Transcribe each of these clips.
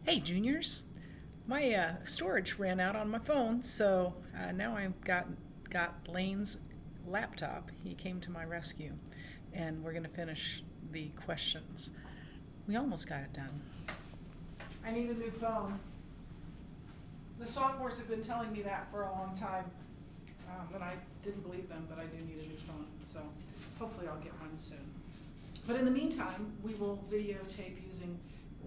Hey, juniors. My storage ran out on my phone, so now I've got Lane's laptop. He came to my rescue, and we're going to finish the questions. We almost got it done. I need a new phone. The sophomores have been telling me that for a long time, and I didn't believe them, but I do need a new phone, so hopefully I'll get one soon. But in the meantime, we will videotape using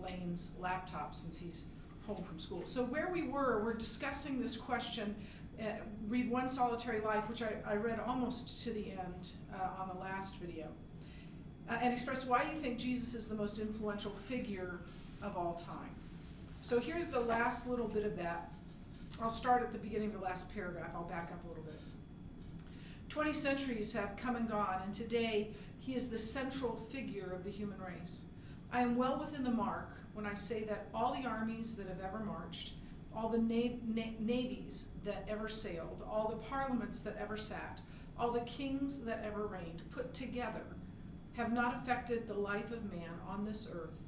Lane's laptop since he's home from school. So where we're discussing this question, read One Solitary Life, which I read almost to the end on the last video, and express why you think Jesus is the most influential figure of all time. So here's the last little bit of that. I'll start at the beginning of the last paragraph. I'll back up a little bit. 20 centuries have come and gone, and today he is the central figure of the human race. I am well within the mark when I say that all the armies that have ever marched, all the navies that ever sailed, all the parliaments that ever sat, all the kings that ever reigned, put together, have not affected the life of man on this earth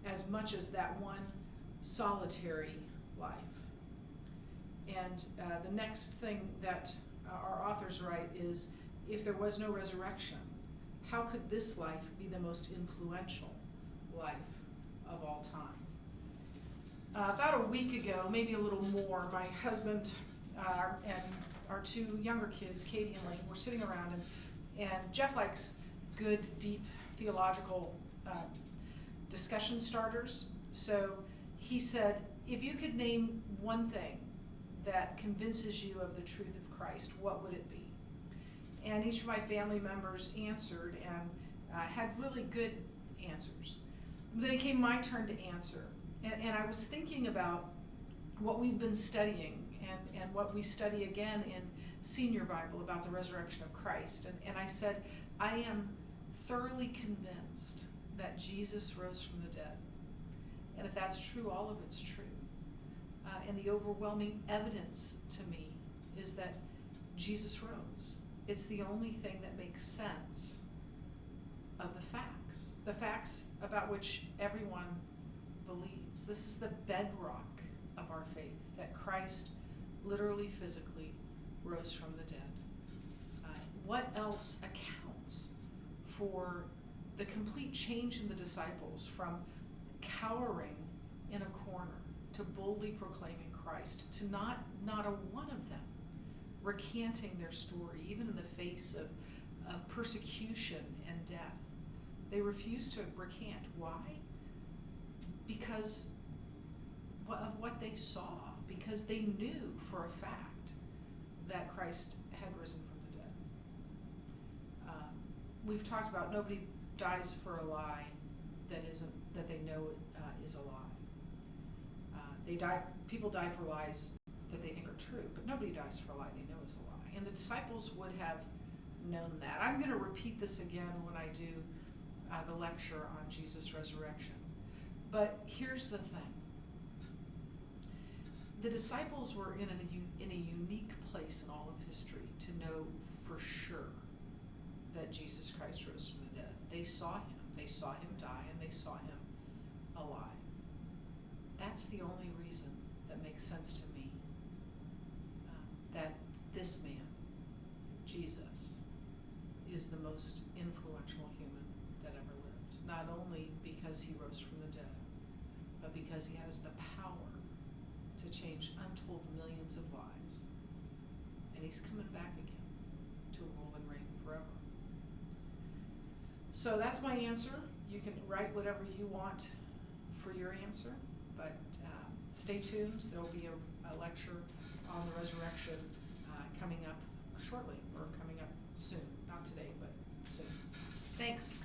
as much as that one solitary life. And the next thing that our authors write is, if there was no resurrection, how could this life be the most influential life of all time? About a week ago, maybe a little more, my husband and our two younger kids, Katie and Lane, were sitting around, and Jeff likes good, deep theological discussion starters. So he said, if you could name one thing that convinces you of the truth of Christ, what would it be? And each of my family members answered and had really good answers. Then it came my turn to answer. And I was thinking about what we've been studying and what we study again in Senior Bible about the resurrection of Christ. And I said, I am thoroughly convinced that Jesus rose from the dead. And if that's true, all of it's true. And the overwhelming evidence to me is that Jesus rose. It's the only thing that makes sense of the facts about which everyone believes. This is the bedrock of our faith, that Christ literally, physically rose from the dead. What else accounts for the complete change in the disciples from cowering in a corner to boldly proclaiming Christ, to not a one of them recanting their story, even in the face of persecution and death? They refused to recant. Why? Because of what they saw, because they knew for a fact that Christ had risen from the dead. We've talked about nobody dies for a lie that they know is a lie. People die for lies that they think are true, but nobody dies for a lie they know is a lie. And the disciples would have known that. I'm going to repeat this again when I do the lecture on Jesus' resurrection. But here's the thing. The disciples were in a unique place in all of history to know for sure that Jesus Christ rose from the dead. They saw him. They saw him die, and they saw him alive. That's the only reason that makes sense to me, that this man, Jesus, is the most influential human that ever lived. Not only because he rose from the dead, but because he has the power to change untold millions of lives. And he's coming back again to rule and reign forever. So that's my answer. You can write whatever you want for your answer, but stay tuned. There will be a lecture on the resurrection coming up shortly, or coming up soon. Not today, but soon. Thanks.